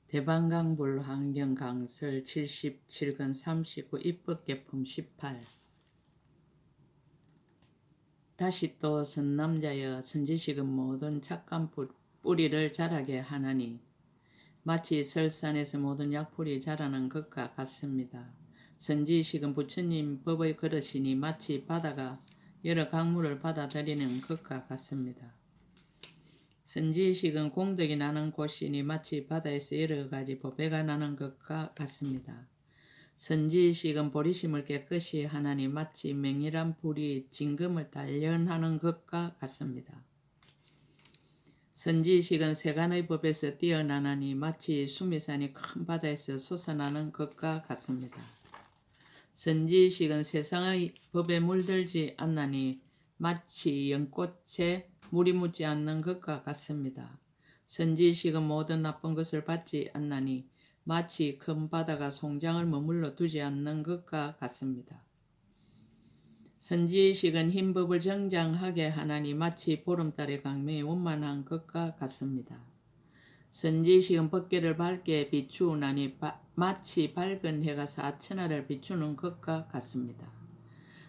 대방강불 환경강설 77근 39 입법개품 18 다시 또 선남자여 선지식은 모든 착한 뿌리를 자라게 하나니 마치 설산에서 모든 약풀이 자라는 것과 같습니다. 선지식은 부처님 법의 그릇이니 마치 바다가 여러 강물을 받아들이는 것과 같습니다. 선지식은 공덕이 나는 곳이니 마치 바다에서 여러 가지 보배가 나는 것과 같습니다. 선지식은 보리심을 깨끗이 하나니 마치 맹렬한 불이 진금을 단련하는 것과 같습니다. 선지식은 세간의 법에서 뛰어나나니 마치 수미산이 큰 바다에서 솟아나는 것과 같습니다. 선지식은 세상의 법에 물들지 않나니 마치 연꽃에 물이 묻지 않는 것과 같습니다. 선지식은 모든 나쁜 것을 받지 않나니 마치 큰 바다가 송장을 머물러 두지 않는 것과 같습니다. 선지식은 흰 법을 정장하게 하나니 마치 보름달의 강명이 원만한 것과 같습니다. 선지식은 법계를 밝게 비추우나니 마치 밝은 해가 사천하를 비추는 것과 같습니다.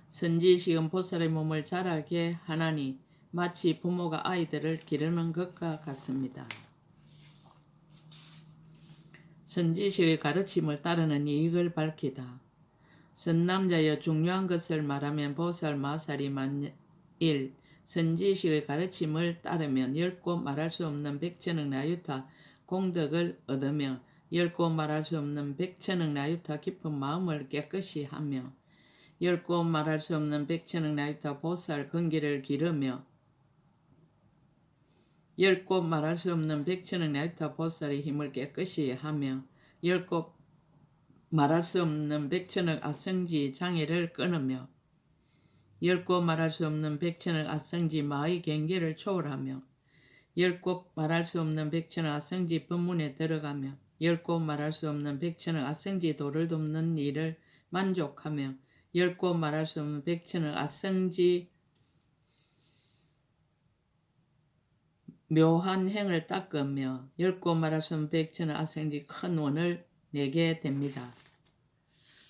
선지식은 보살의 몸을 자라게 하나니 마치 부모가 아이들을 기르는 것과 같습니다. 선지식의 가르침을 따르는 이익을 밝히다. 선남자여 중요한 것을 말하면 보살 마살이 만일 선지식의 가르침을 따르면 열고 말할 수 없는 백천억 나유타 공덕을 얻으며 열고 말할 수 없는 백천억 나유타 깊은 마음을 깨끗이 하며 열고 말할 수 없는 백천억 나유타 보살 근기를 기르며 열고 말할 수 없는 백천억 나유타 보살의 힘을 깨끗이 하며 열고 말할 수 없는 백천억 아성지 장애를 끊으며 열고 말할 수 없는 백천억 아성지 마의 경계를 초월하며 열고 말할 수 없는 백천억 아성지 법문에 들어가며 열고 말할 수 없는 백천억 아성지 도를 돕는 일을 만족하며 열고 말할 수 없는 백천억 아성지 묘한 행을 닦으며 열고 말할 수 없는 백천억 아성지 큰 원을 내게 됩니다.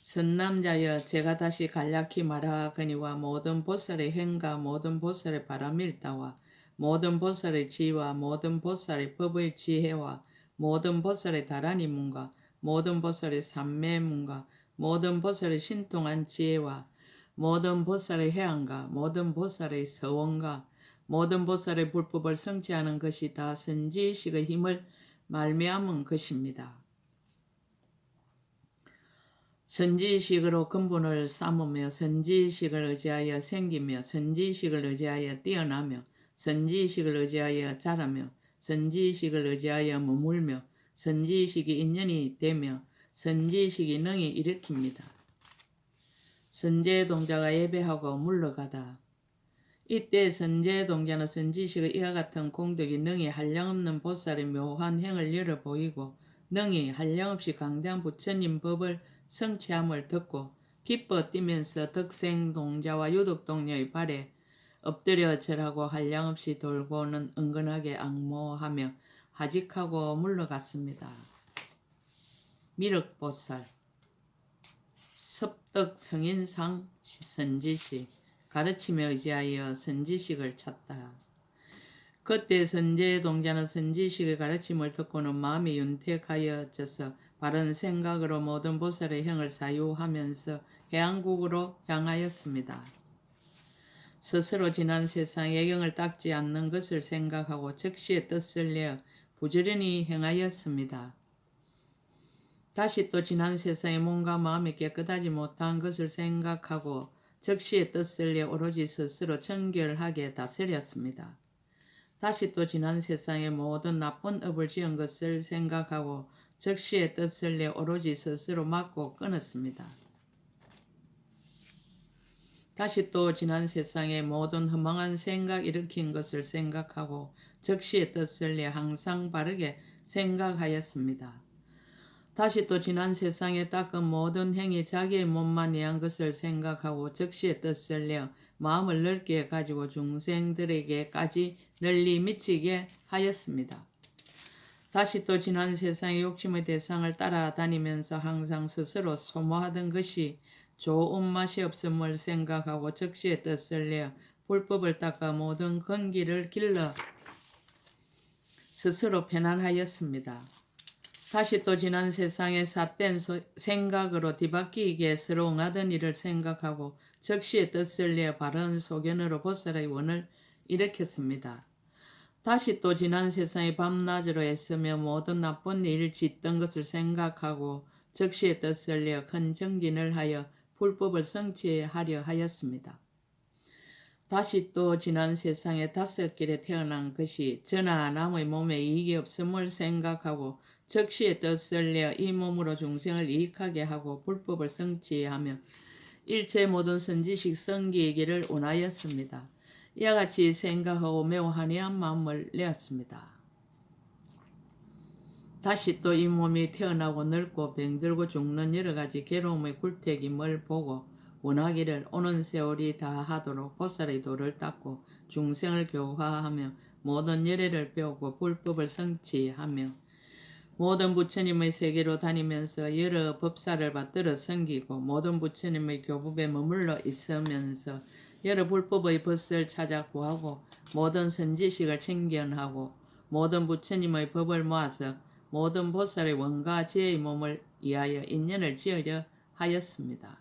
선남자여 제가 다시 간략히 말하거니와 모든 보살의 행과 모든 보살의 바람일다와 모든 보살의 지와 모든 보살의 법의 지혜와 모든 보살의 다란이 문과 모든 보살의 삼매 문과 모든 보살의 신통한 지혜와 모든 보살의 해안과 모든 보살의 서원과 모든 보살의 불법을 성취하는 것이 다 선지식의 힘을 말미암은 것입니다. 선지식으로 근본을 삼으며 선지식을 의지하여 생기며 선지식을 의지하여 뛰어나며 선지식을 의지하여 자라며 선지식을 의지하여 머물며 선지식이 인연이 되며 선지식이 능히 일으킵니다. 선제동자가 예배하고 물러가다. 이때 선제동자는 선지식의 이와 같은 공덕이 능히 한량없는 보살의 묘한 행을 열어 보이고 능히 한량없이 강대한 부처님 법을 성취함을 듣고 기뻐 뛰면서 덕생동자와 유독동녀의 발에 엎드려 절하고 한량없이 돌고는 은근하게 앙모하며 하직하고 물러갔습니다. 미륵보살 섭덕성인상 선지식 가르침에 의지하여 선지식을 찾다. 그때 선제동자는 선지식의 가르침을 듣고는 마음이 윤택하여져서 바른 생각으로 모든 보살의 행을 사유하면서 해안국으로 향하였습니다. 스스로 지난 세상 예경을 닦지 않는 것을 생각하고 즉시의 뜻을 내어 부지런히 행하였습니다. 다시 또 지난 세상의 몸과 마음이 깨끗하지 못한 것을 생각하고 즉시의 뜻을 내어 오로지 스스로 청결하게 다스렸습니다. 다시 또 지난 세상의 모든 나쁜 업을 지은 것을 생각하고 즉시의 뜻을 내 오로지 스스로 막고 끊었습니다. 다시 또 지난 세상의 모든 허망한 생각 일으킨 것을 생각하고 즉시의 뜻을 내 항상 바르게 생각하였습니다. 다시 또 지난 세상에 닦은 모든 행위 자기의 몸만 위한 것을 생각하고 즉시의 뜻을 내어 마음을 넓게 가지고 중생들에게까지 널리 미치게 하였습니다. 다시 또 지난 세상의 욕심의 대상을 따라다니면서 항상 스스로 소모하던 것이 좋은 맛이 없음을 생각하고 적시의 뜻을 내어 불법을 닦아 모든 건기를 길러 스스로 편안하였습니다. 다시 또 지난 세상의 삿된 생각으로 뒤바뀌기에 서러움하던 일을 생각하고 적시의 뜻을 내어 바른 소견으로 보살의 원을 일으켰습니다. 다시 또 지난 세상의 밤낮으로 애쓰며 모든 나쁜 일 짓던 것을 생각하고 적시의 뜻을 내어 큰 정진을 하여 불법을 성취하려 하였습니다. 다시 또 지난 세상에 5길에 태어난 것이 저나 남의 몸에 이익이 없음을 생각하고 적시의 뜻을 내어 이 몸으로 중생을 이익하게 하고 불법을 성취하며 일체 모든 선지식 성기이기를 원하였습니다. 이와 같이 생각하고 매우 한해한 마음을 내었습니다. 다시 또 이 몸이 태어나고 늙고 병들고 죽는 여러 가지 괴로움의 굴택임을 보고 원하기를 오는 세월이 다하도록 보살의 도를 닦고 중생을 교화하며 모든 열애를 배우고 불법을 성취하며 모든 부처님의 세계로 다니면서 여러 법사를 받들어 섬기고 모든 부처님의 교법에 머물러 있으면서 여러 불법의 벗을 찾아 구하고 모든 선지식을 챙견하고 모든 부처님의 법을 모아서 모든 보살의 원과 지혜의 몸을 위하여 인연을 지으려 하였습니다.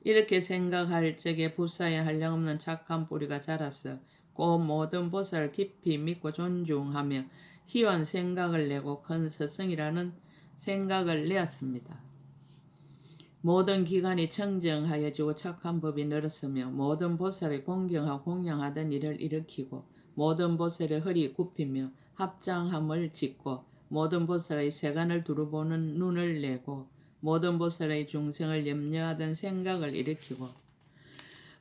이렇게 생각할 적에 부사에 한량없는 착한 뿌리가 자라서 곧 모든 보살을 깊이 믿고 존중하며 희환 생각을 내고 큰 스승이라는 생각을 내었습니다. 모든 기관이 청정하여지고 착한 법이 늘었으며 모든 보살을 공경하고 공양하던 일을 일으키고 모든 보살의 허리 굽히며 합장함을 짓고 모든 보살의 세간을 두루보는 눈을 내고 모든 보살의 중생을 염려하던 생각을 일으키고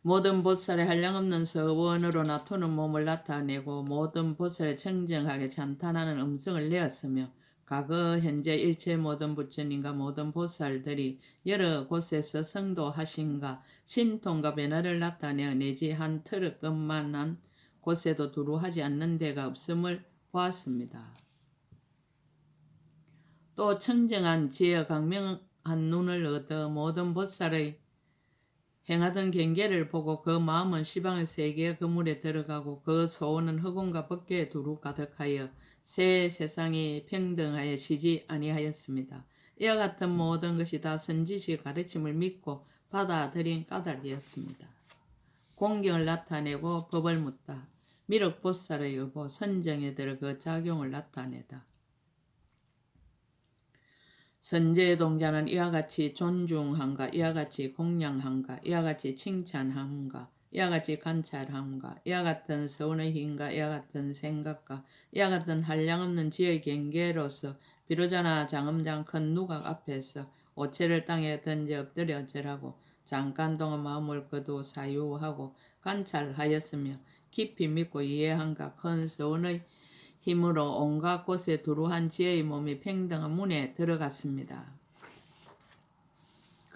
모든 보살의 한량없는 서원으로 나토는 몸을 나타내고 모든 보살의 청정하게 찬탄하는 음성을 내었으며 과거 현재 일체 모든 부처님과 모든 보살들이 여러 곳에서 성도하신가 신통과 변화를 나타내어 내지 한 터릇것만한 곳에도 두루 하지 않는 데가 없음을 보았습니다. 또 청정한 지혜와 강명한 눈을 얻어 모든 보살의 행하던 경계를 보고 그 마음은 시방의 세계의 그물에 들어가고 그 소원은 흑운과 법계에 두루 가득하여 새 세상이 평등하여 지지 아니하였습니다. 이와 같은 모든 것이 다 선지식의 가르침을 믿고 받아들인 까닭이었습니다. 공경을 나타내고 법을 묻다. 미륵보살의 여보 선정에 들어 그 작용을 나타내다. 선제의 동자는 이와 같이 존중함과 이와 같이 공양함과 이와 같이 칭찬함과 이와 같이 관찰함과 이와 같은 서운의 힘과 이와 같은 생각과 이와 같은 한량없는 지의 경계로서 비로자나 장엄장 큰 누각 앞에서 오체를 땅에 던져 엎드려 절하고 잠깐 동안 마음을 거두어 사유하고 관찰하였으며 깊이 믿고 이해함과 큰 서운의 힘으로 온갖 곳에 두루한 지혜의 몸이 평등한 문에 들어갔습니다.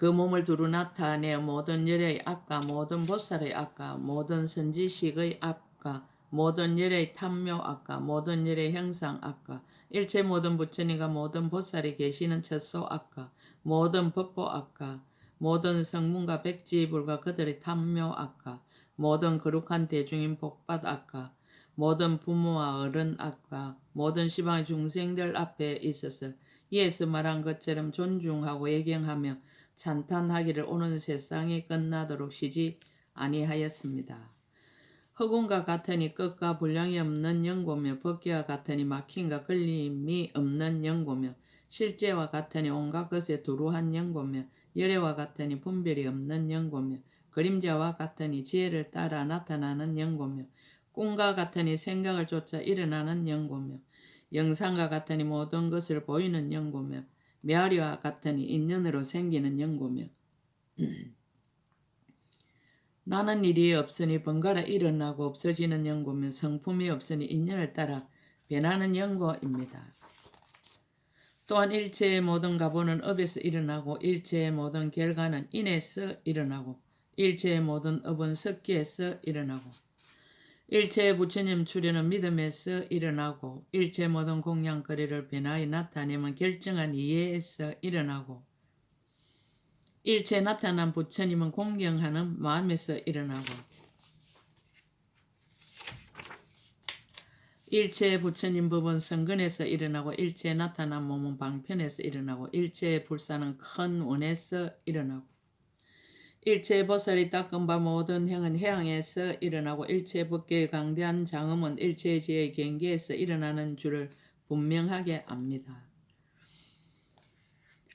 그 몸을 두루 나타내어 모든 열의 앞과 모든 보살의 앞과 모든 선지식의 앞과 모든 열의 탐묘 앞과 모든 열의 형상 앞과 일체 모든 부처님과 모든 보살이 계시는 처소 앞과 모든 법보 앞과 모든 성문과 백지불과 그들의 탐묘 앞과 모든 거룩한 대중인 복받 앞과 모든 부모와 어른 앞과 모든 시방의 중생들 앞에 있어서 이에서 말한 것처럼 존중하고 예경하며 찬탄하기를 오는 세상이 끝나도록 쉬지 아니하였습니다. 흑운과 같으니 끝과 분량이 없는 연고며 법계와 같으니 막힘과 걸림이 없는 연고며 실제와 같으니 온갖 것에 두루한 연고며 열애와 같으니 분별이 없는 연고며 그림자와 같으니 지혜를 따라 나타나는 연고며 꿈과 같으니 생각을 쫓아 일어나는 연고며 영상과 같으니 모든 것을 보이는 연고며 메아리와 같으니 인연으로 생기는 연고며 나는 일이 없으니 번갈아 일어나고 없어지는 연고며 성품이 없으니 인연을 따라 변하는 연고입니다. 또한 일체의 모든 가보는 업에서 일어나고 일체의 모든 결과는 인에서 일어나고 일체의 모든 업은 습기에서 일어나고 일체 부처님 출현은 믿음에서 일어나고 일체 모든 공양거리를 변화히 나타내면 결정한 이해에서 일어나고 일체 나타난 부처님은 공경하는 마음에서 일어나고 일체 부처님 법은 성근에서 일어나고 일체 나타난 몸은 방편에서 일어나고 일체 불사는 큰 원에서 일어나고 일체 보살이 닦은 바 모든 행은 해양에서 일어나고 일체 법계의 강대한 장엄은 일체 지혜의 경계에서 일어나는 줄을 분명하게 압니다.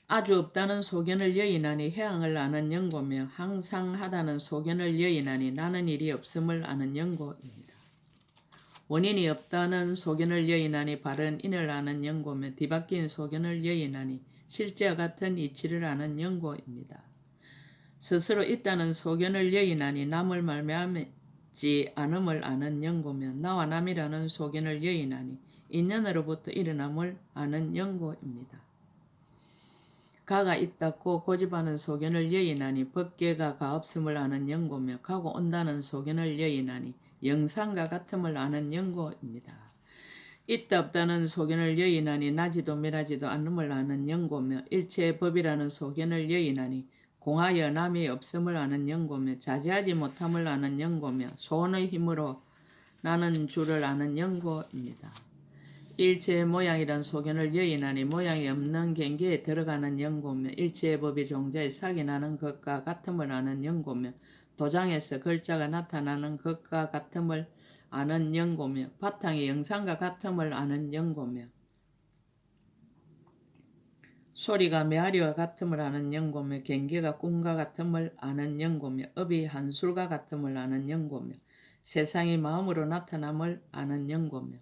아주 없다는 소견을 여인하니 해양을 아는 연고며 항상 하다는 소견을 여인하니 나는 일이 없음을 아는 연고입니다. 원인이 없다는 소견을 여인하니 바른 인을 아는 연고며 뒤바뀐 소견을 여인하니 실제와 같은 이치를 아는 연고입니다. 스스로 있다는 소견을 여인하니 남을 말미암지 않음을 아는 연고며 나와 남이라는 소견을 여인하니 인연으로부터 일어남을 아는 연고입니다. 가가 있다고 고집하는 소견을 여인하니 법계가 가없음을 아는 연고며 가고 온다는 소견을 여인하니 영상과 같음을 아는 연고입니다. 있다 없다는 소견을 여인하니 나지도 멸하지도 않음을 아는 연고며 일체의 법이라는 소견을 여인하니 공하여 남이 없음을 아는 연고며 자제하지 못함을 아는 연고며 소원의 힘으로 나는 줄을 아는 연고입니다. 일체의 모양이란 소견을 여인하니 모양이 없는 경계에 들어가는 연고며 일체의 법이 종자에 삭이 나는 것과 같음을 아는 연고며 도장에서 글자가 나타나는 것과 같음을 아는 연고며 바탕이 영상과 같음을 아는 연고며 소리가 메아리와 같음을 아는 연고며 경계가 꿈과 같음을 아는 연고며 업이 한술과 같음을 아는 연고며 세상이 마음으로 나타남을 아는 연고며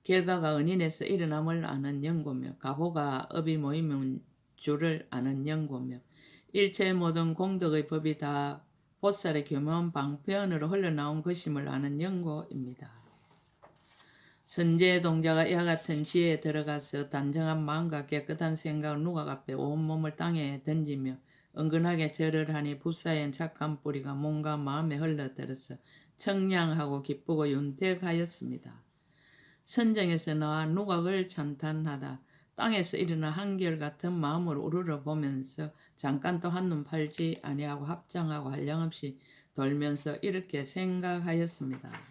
결과가 은인에서 일어남을 아는 연고며 가보가 업이 모이면 줄을 아는 연고며 일체의 모든 공덕의 법이 다 보살의 교묘한 방편으로 흘러나온 것임을 아는 연고입니다. 선제의 동자가 이와 같은 지혜에 들어가서 단정한 마음과 깨끗한 생각을 누각 앞에 온몸을 땅에 던지며 은근하게 절을 하니 부사엔 착한 뿌리가 몸과 마음에 흘러들어서 청량하고 기쁘고 윤택하였습니다. 선정에서 나와 누각을 찬탄하다 땅에서 일어나 한결같은 마음으로 우러러 보면서 잠깐 또 한눈 팔지 아니하고 합장하고 한량없이 돌면서 이렇게 생각하였습니다.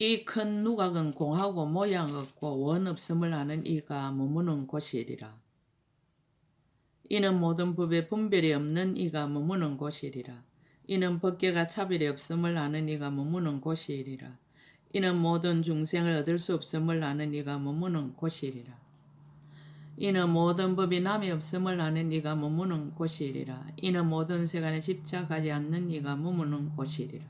이 큰 누각은 공하고 모양 없고 원 없음을 아는 이가 머무는 곳이리라. 이는 모든 법에 분별이 없는 이가 머무는 곳이리라. 이는 법계가 차별이 없음을 아는 이가 머무는 곳이리라. 이는 모든 중생을 얻을 수 없음을 아는 이가 머무는 곳이리라. 이는 모든 법이 남이 없음을 아는 이가 머무는 곳이리라. 이는 모든 세간에 집착하지 않는 이가 머무는 곳이리라.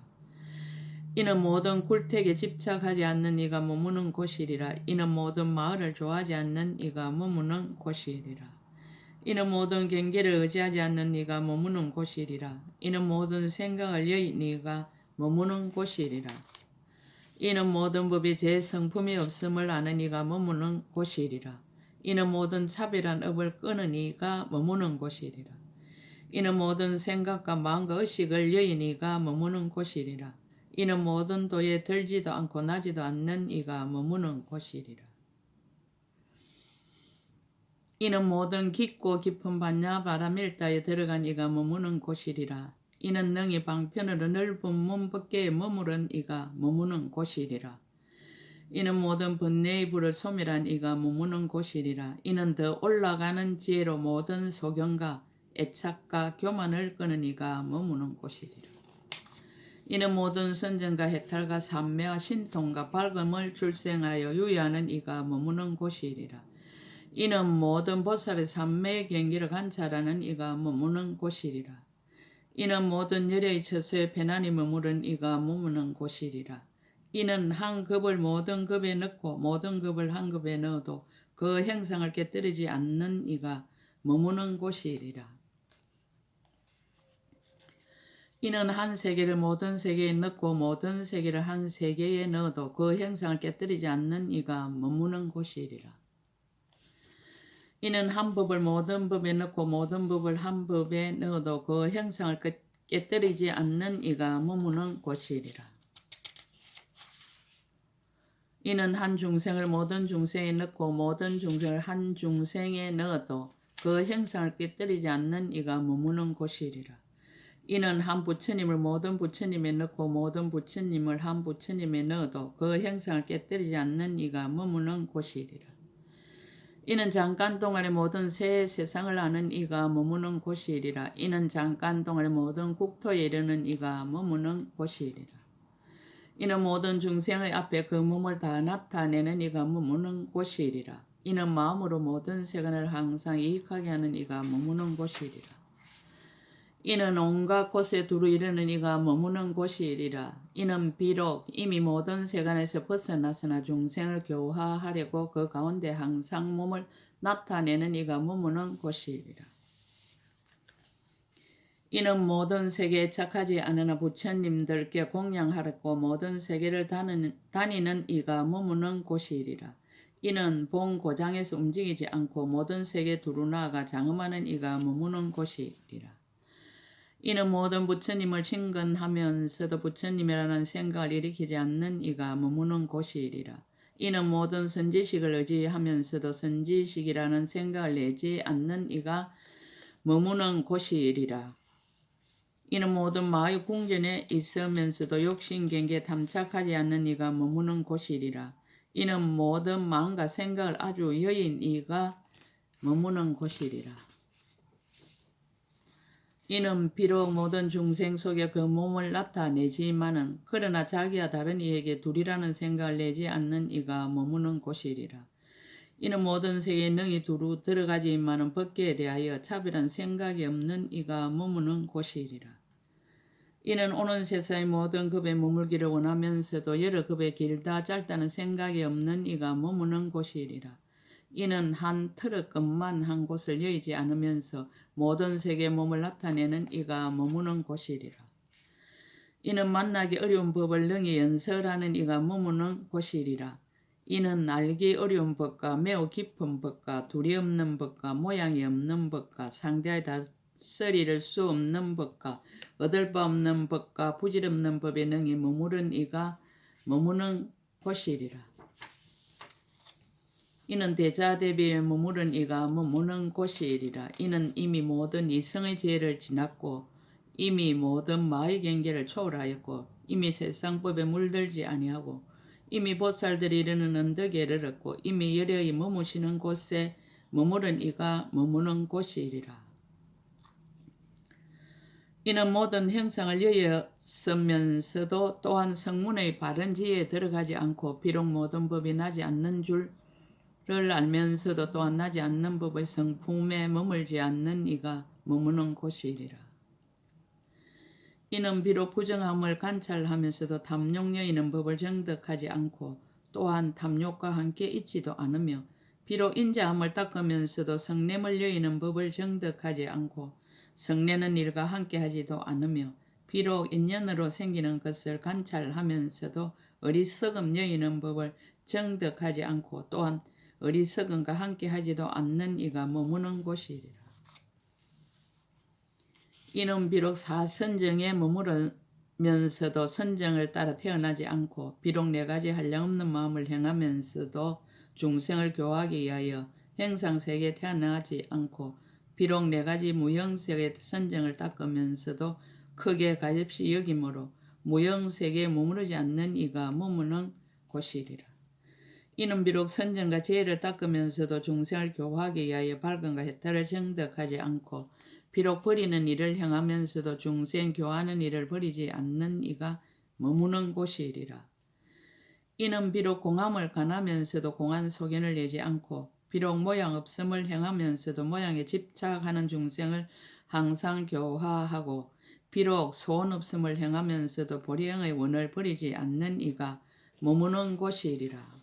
이는 모든 굴택에 집착하지 않는 이가 머무는 곳이리라. 이는 모든 마을을 좋아하지 않는 이가 머무는 곳이리라. 이는 모든 경계를 의지하지 않는 이가 머무는 곳이리라. 이는 모든 생각을 여인 이가 머무는 곳이리라. 이는 모든 법이 제 성품이 없음을 아는 이가 머무는 곳이리라. 이는 모든 차별한 업을 끄는 이가 머무는 곳이리라. 이는 모든 생각과 마음과 의식을 여인 이가 머무는 곳이리라. 이는 모든 도에 들지도 않고 나지도 않는 이가 머무는 곳이리라. 이는 모든 깊고 깊은 반야 바라밀다에 들어간 이가 머무는 곳이리라. 이는 능히 방편으로 넓은 문 밖에 머무른 이가 머무는 곳이리라. 이는 모든 번뇌의 불을 소멸한 이가 머무는 곳이리라. 이는 더 올라가는 지혜로 모든 소견과 애착과 교만을 끄는 이가 머무는 곳이리라. 이는 모든 선정과 해탈과 삼매와 신통과 밝음을 출생하여 유의하는 이가 머무는 곳이리라. 이는 모든 보살의 삼매의 경기를 관찰하는 이가 머무는 곳이리라. 이는 모든 열의 처소에 편안히 머무른 이가 머무는 곳이리라. 이는 한 급을 모든 급에 넣고 모든 급을 한 급에 넣어도 그 형상을 깨뜨리지 않는 이가 머무는 곳이리라. 이는 한 세계를 모든 세계에 넣고 모든 세계를 한 세계에 넣어도 그 형상을 깨뜨리지 않는 이가 머무는 곳이리라. 이는 한 법을 모든 법에 넣고 모든 법을 한 법에 넣어도 그 형상을 깨뜨리지 않는 이가 머무는 곳이리라. 이는 한 중생을 모든 중생에 넣고 모든 중생을 한 중생에 넣어도 그 형상을 깨뜨리지 않는 이가 머무는 곳이리라. 이는 한 부처님을 모든 부처님에 넣고 모든 부처님을 한 부처님에 넣어도 그 형상을 깨뜨리지 않는 이가 머무는 곳이리라. 이는 잠깐 동안의 모든 새 세상을 아는 이가 머무는 곳이리라. 이는 잠깐 동안의 모든 국토에 이르는 이가 머무는 곳이리라. 이는 모든 중생의 앞에 그 몸을 다 나타내는 이가 머무는 곳이리라. 이는 마음으로 모든 세간을 항상 이익하게 하는 이가 머무는 곳이리라. 이는 온갖 곳에 두루 이르는 이가 머무는 곳이리라. 이는 비록 이미 모든 세간에서 벗어나서나 중생을 교화하려고 그 가운데 항상 몸을 나타내는 이가 머무는 곳이리라. 이는 모든 세계에 착하지 않으나 부처님들께 공양하려고 모든 세계를 다니는 이가 머무는 곳이리라. 이는 본 고장에서 움직이지 않고 모든 세계에 두루 나아가 장엄하는 이가 머무는 곳이리라. 이는 모든 부처님을 친근하면서도 부처님이라는 생각을 일으키지 않는 이가 머무는 곳이리라. 이는 모든 선지식을 의지하면서도 선지식이라는 생각을 내지 않는 이가 머무는 곳이리라. 이는 모든 마의 궁전에 있으면서도 욕심경계에 탐착하지 않는 이가 머무는 곳이리라. 이는 모든 마음과 생각을 아주 여인 이가 머무는 곳이리라. 이는 비록 모든 중생 속에 그 몸을 나타내지만은 그러나 자기와 다른 이에게 둘이라는 생각을 내지 않는 이가 머무는 곳이리라. 이는 모든 세계에 능히 두루 들어가지만은 법계에 대하여 차별한 생각이 없는 이가 머무는 곳이리라. 이는 오는 세상의 모든 급에 머물기를 원하면서도 여러 급의 길다 짧다는 생각이 없는 이가 머무는 곳이리라. 이는 한 트럭급만 한 곳을 여의지 않으면서 모든 세계의 몸을 나타내는 이가 머무는 곳이리라. 이는 만나기 어려운 법을 능히 연설하는 이가 머무는 곳이리라. 이는 알기 어려운 법과 매우 깊은 법과 둘이 없는 법과 모양이 없는 법과 상대의 다스릴 수 없는 법과 얻을 바 없는 법과 부질없는 법에 능히 머무른 이가 머무는 곳이리라. 이는 대자대비에 머무른 이가 머무는 곳이리라. 이는 이미 모든 이성의 지혜를 지났고 이미 모든 마의 경계를 초월하였고 이미 세상법에 물들지 아니하고 이미 보살들이 이르는 언덕에 이르렀고 이미 여려히 머무시는 곳에 머무른 이가 머무는 곳이리라. 이는 모든 형상을 여였으면서도 또한 성문의 바른 지혜에 들어가지 않고 비록 모든 법이 나지 않는 줄을 알면서도 또한 나지 않는 법의 성품에 머물지 않는 이가 머무는 곳이리라. 이는 비록 부정함을 관찰하면서도 탐욕 여이는 법을 정득하지 않고 또한 탐욕과 함께 있지도 않으며 비록 인자함을 닦으면서도 성냄을 여이는 법을 정득하지 않고 성내는 일과 함께하지도 않으며 비록 인연으로 생기는 것을 관찰하면서도 어리석음 여이는 법을 정득하지 않고 또한 어리석음과 함께하지도 않는 이가 머무는 곳이리라. 이는 비록 사선정에 머무르면서도 선정을 따라 태어나지 않고 비록 네 가지 한량없는 마음을 행하면서도 중생을 교화하기 위하여 행상세계에 태어나지 않고 비록 네 가지 무형색의 선정을 닦으면서도 크게 가집시 여김으로 무형세계에 머무르지 않는 이가 머무는 곳이리라. 이는 비록 선정과 지혜를 닦으면서도 중생을 교화하기 위하여 밝음과 해탈을 정득하지 않고 비록 버리는 일을 행하면서도 중생 교화하는 일을 버리지 않는 이가 머무는 곳이리라. 이는 비록 공함을 간하면서도 공한 소견을 내지 않고 비록 모양 없음을 행하면서도 모양에 집착하는 중생을 항상 교화하고 비록 소원 없음을 행하면서도 보리형의 원을 버리지 않는 이가 머무는 곳이리라.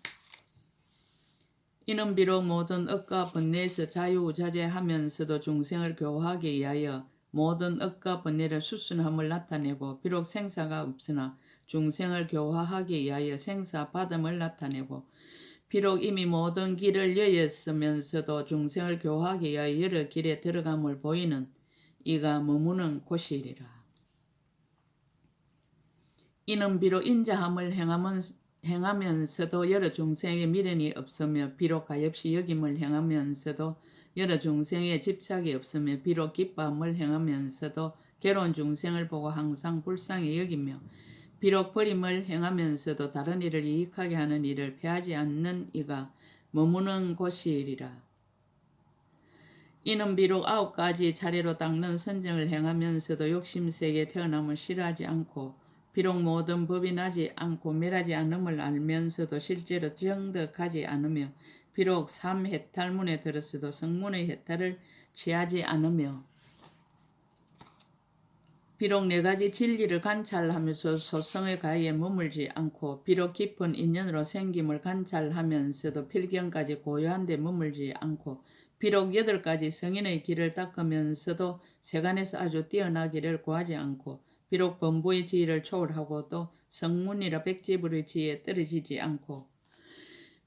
이는 비록 모든 억과 번뇌에서 자유자재하면서도 중생을 교화하기 위하여 모든 억과 번뇌를 수순함을 나타내고 비록 생사가 없으나 중생을 교화하기 위하여 생사받음을 나타내고 비록 이미 모든 길을 여였으면서도 중생을 교화하기 위하여 여러 길에 들어감을 보이는 이가 머무는 곳이리라. 이는 비록 인자함을 행하면서도 여러 중생에게 미련이 없으며 비록 가엾이 여김을 행하면서도 여러 중생의 집착이 없으며 비록 기뻐함을 행하면서도 괴로운 중생을 보고 항상 불쌍히 여기며 비록 버림을 행하면서도 다른 이를 이익하게 하는 일을 패하지 않는 이가 머무는 곳이리라. 이는 비록 9가지 차례로 닦는 선정을 행하면서도 욕심세게 태어남을 싫어하지 않고 비록 모든 법이 나지 않고 멸하지 않음을 알면서도 실제로 정덕하지 않으며 비록 3해탈문에 들었어도 성문의 해탈을 취하지 않으며 비록 4가지 진리를 관찰하면서 소성의 가위에 머물지 않고 비록 깊은 인연으로 생김을 관찰하면서도 필경까지 고요한 데 머물지 않고 비록 8가지 성인의 길을 닦으면서도 세간에서 아주 뛰어나기를 구하지 않고 비록 범부의 지위를 초월하고도 성문이라 백지불의 지위에 떨어지지 않고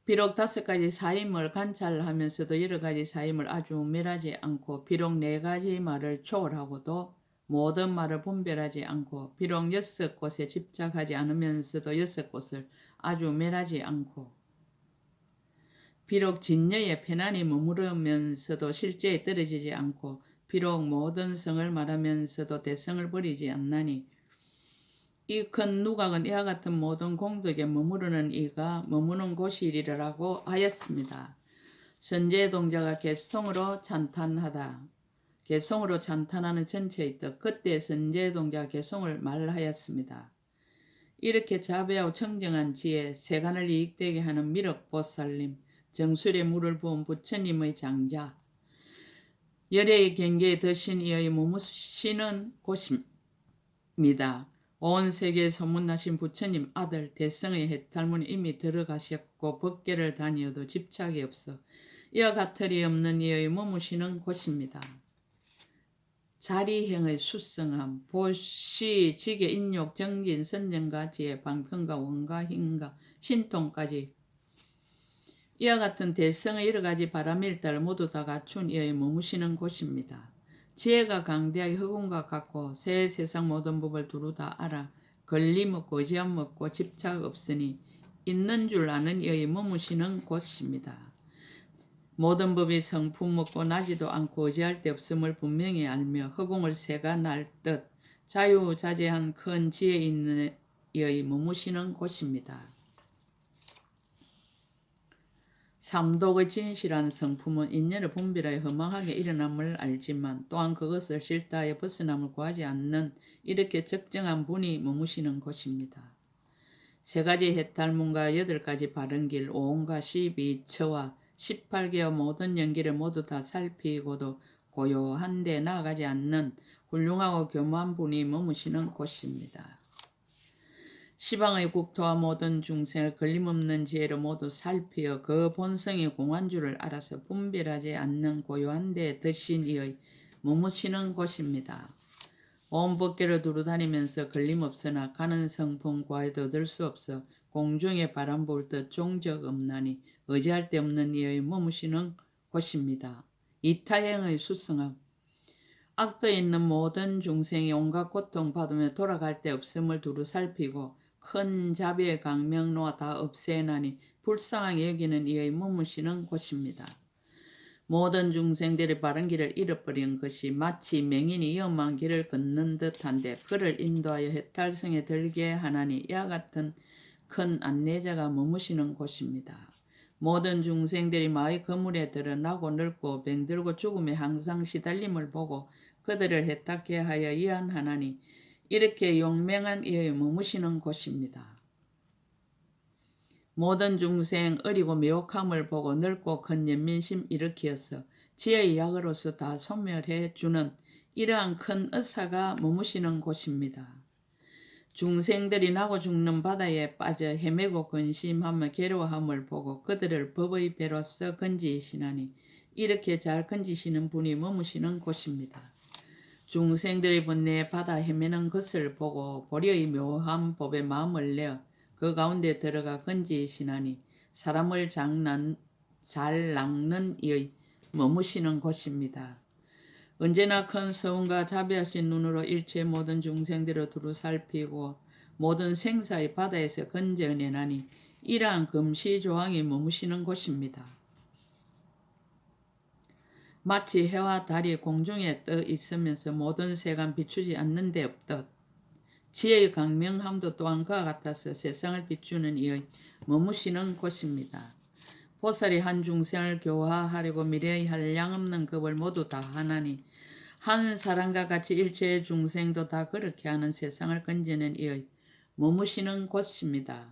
비록 5가지 사임을 관찰하면서도 여러 가지 사임을 아주 멸하지 않고 비록 4가지 말을 초월하고도 모든 말을 분별하지 않고 비록 6곳에 집착하지 않으면서도 6곳을 아주 멸하지 않고 비록 진여의 편안히 머무르면서도 실제에 떨어지지 않고 비록 모든 성을 말하면서도 대성을 버리지 않나니 이 큰 누각은 이와 같은 모든 공덕에 머무르는 이가 머무는 곳이리라고 하였습니다. 선제동자가 개성으로 찬탄하다. 개성으로 찬탄하는 전체의 뜻. 그때 선제동자가 개성을 말하였습니다. 이렇게 자비하고 청정한 지혜, 세간을 이익되게 하는 미륵보살님, 정술에 물을 부은 부처님의 장자, 열애의 경계에 드신 이의 머무시는 곳입니다. 온 세계에 소문나신 부처님 아들 대성의 해탈문에 이미 들어가셨고 법계를 다니어도 집착이 없어 이와 같으리 없는 이의 머무시는 곳입니다. 자리행의 수성함, 보시, 지계, 인욕, 정진, 선정과 지혜, 방편과 원과 힘과 신통까지 이와 같은 대성의 여러 가지 바람일다를 모두 다 갖춘 이의 머무시는 곳입니다. 지혜가 강대하게 흑운과 같고 새 세상 모든 법을 두루 다 알아 걸림 없고 의지함 없고 집착 없으니 있는 줄 아는 이의 머무시는 곳입니다. 모든 법이 성품 없고 나지도 않고 의지할 데 없음을 분명히 알며 허공을 새가 날 듯 자유자재한 큰 지혜 있는 이의 머무시는 곳입니다. 삼독의 진실한 성품은 인연을 분별하여 허망하게 일어남을 알지만 또한 그것을 싫다하여 벗어남을 구하지 않는 이렇게 적정한 분이 머무시는 곳입니다. 3가지 해탈문과 8가지 바른길, 5온과 12처와 18개와 모든 연기를 모두 다 살피고도 고요한 데 나아가지 않는 훌륭하고 교묘한 분이 머무시는 곳입니다. 시방의 국토와 모든 중생을 걸림없는 지혜로 모두 살피어 그 본성이 공한 줄을 알아서 분별하지 않는 고요한 데 드신 이의 머무시는 곳입니다. 온 법계를 두루 다니면서 걸림없으나 가는 성품 구하여도 얻을 수 없어 공중에 바람 불 듯 종적 없나니 의지할 데 없는 이의 머무시는 곳입니다. 이타행의 수성함, 악도에 있는 모든 중생이 온갖 고통 받으며 돌아갈 데 없음을 두루 살피고 큰 자비의 강명로와 다 없애나니 불쌍하게 여기는 이의 머무시는 곳입니다. 모든 중생들이 바른 길을 잃어버린 것이 마치 맹인이 위험한 길을 걷는 듯한데 그를 인도하여 해탈성에 들게 하나니 이와 같은 큰 안내자가 머무시는 곳입니다. 모든 중생들이 마의 거물에 드러나고 늙고 병들고 죽음에 항상 시달림을 보고 그들을 해탁케 하여 위안하나니 이렇게 용맹한 이의 머무시는 곳입니다. 모든 중생 어리고 미혹함을 보고 넓고 큰 연민심 일으키어서 지혜의 약으로서 다 소멸해 주는 이러한 큰 의사가 머무시는 곳입니다. 중생들이 나고 죽는 바다에 빠져 헤매고 근심하며 괴로워함을 보고 그들을 법의 배로서 건지시나니 이렇게 잘 건지시는 분이 머무시는 곳입니다. 중생들의 번뇌에 바다 헤매는 것을 보고 보리의 묘한 법에 마음을 내어 그 가운데 들어가 건지시나니 사람을 잘 낚는 이의 머무시는 곳입니다. 언제나 큰 서운과 자비하신 눈으로 일체 모든 중생들을 두루 살피고 모든 생사의 바다에서 건져내나니 이러한 금시조항이 머무시는 곳입니다. 마치 해와 달이 공중에 떠 있으면서 모든 세간 비추지 않는 데 없듯 지혜의 강명함도 또한 그와 같아서 세상을 비추는 이의 머무시는 곳입니다. 보살이 한 중생을 교화하려고 미래의 한량없는 급을 모두 다 하나니 한 사람과 같이 일체의 중생도 다 그렇게 하는 세상을 건지는 이의 머무시는 곳입니다.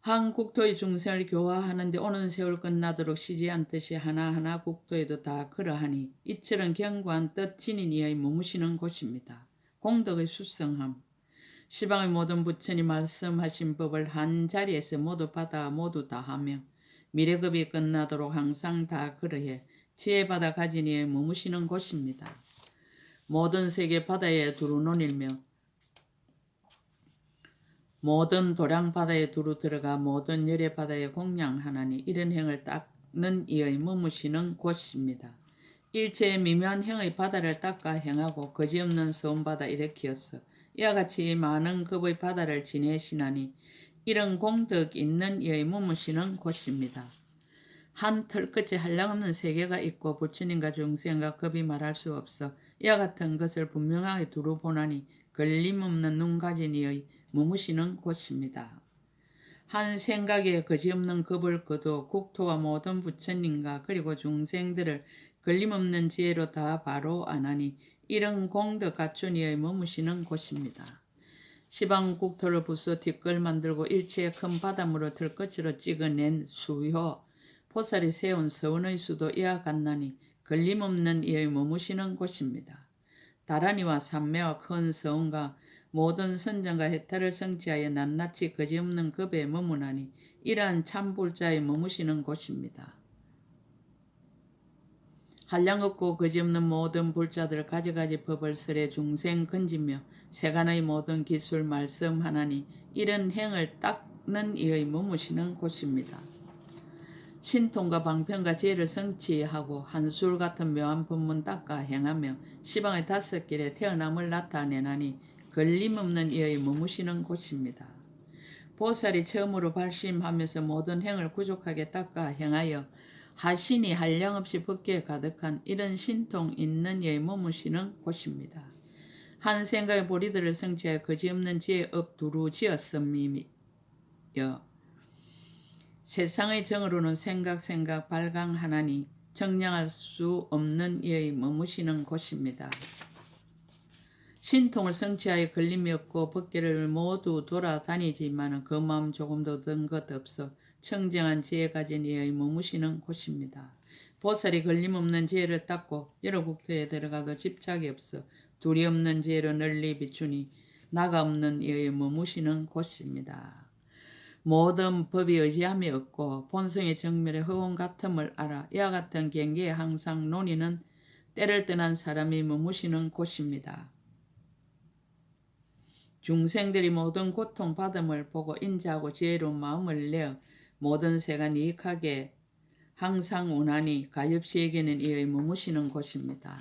한 국토의 중생을 교화하는데 오는 세월 끝나도록 쉬지 않듯이 하나하나 국토에도 다 그러하니 이처럼 견고한 뜻 지닌 이의 머무시는 곳입니다. 공덕의 수성함. 시방의 모든 부처님 말씀하신 법을 한 자리에서 모두 받아 모두 다 하며 미래급이 끝나도록 항상 다 그러해 지혜받아 가진 이의 머무시는 곳입니다. 모든 세계 바다에 두루 논일며 모든 도량 바다에 두루 들어가 모든 열의 바다에 공양하나니 이런 행을 닦는 이의 머무시는 곳입니다. 일체의 미묘한 행의 바다를 닦아 행하고 거지없는 서운바다 일으키었어 이와 같이 많은 급의 바다를 지내시나니 이런 공덕 있는 이의 머무시는 곳입니다. 한 털끝에 한량없는 세계가 있고 부처님과 중생과 급이 말할 수 없어 이와 같은 것을 분명하게 두루 보나니 걸림없는 눈 가진 이의 머무시는 곳입니다. 한 생각에 거지없는 급을 거두 국토와 모든 부처님과 그리고 중생들을 걸림없는 지혜로 다 바로 안하니 이런 공덕 갖춘 이의 머무시는 곳입니다. 시방 국토를 부숴 뒷걸 만들고 일체의 큰 바닷물을 들끝으로 찍어낸 수효 보살이 세운 서원의 수도 이와 같나니 걸림없는 이의 머무시는 곳입니다. 다란이와 삼매와 큰 서원과 모든 선정과 해탈을 성취하여 낱낱이 거지없는 급에 머무나니 이러한 참불자의 머무시는 곳입니다. 한량없고 거지없는 모든 불자들 가지가지 법을 설해 중생 건지며 세간의 모든 기술 말씀하나니 이런 행을 닦는 이의 머무시는 곳입니다. 신통과 방편과 지혜를 성취하고 한술 같은 묘한 법문 닦아 행하며 시방의 다섯 길에 태어남을 나타내나니 걸림없는 이의 머무시는 곳입니다. 보살이 처음으로 발심하면서 모든 행을 구족하게 닦아 행하여 하신이 한량없이 법계에 가득한 이런 신통 있는 이의 머무시는 곳입니다. 한 생각의 보리들을 성취하여 거지없는 지혜의 업 두루 지었음이며 세상의 정으로는 생각 발광하나니 정량할 수 없는 이의 머무시는 곳입니다. 신통을 성취하여 걸림이 없고 법계를 모두 돌아다니지만 그 마음 조금도 얻은 것 없어 청정한 지혜 가진 이의 머무시는 곳입니다. 보살이 걸림없는 지혜를 닦고 여러 국토에 들어가도 집착이 없어 둘이 없는 지혜로 널리 비추니 나가 없는 이의 머무시는 곳입니다. 모든 법이 의지함이 없고 본성의 정멸의 허공 같음을 알아 이와 같은 경계에 항상 논의는 때를 떠난 사람이 머무시는 곳입니다. 중생들이 모든 고통받음을 보고 인자하고 지혜로운 마음을 내어 모든 세간 이익하게 항상 원하니 가엾이 여기는 이의 머무시는 곳입니다.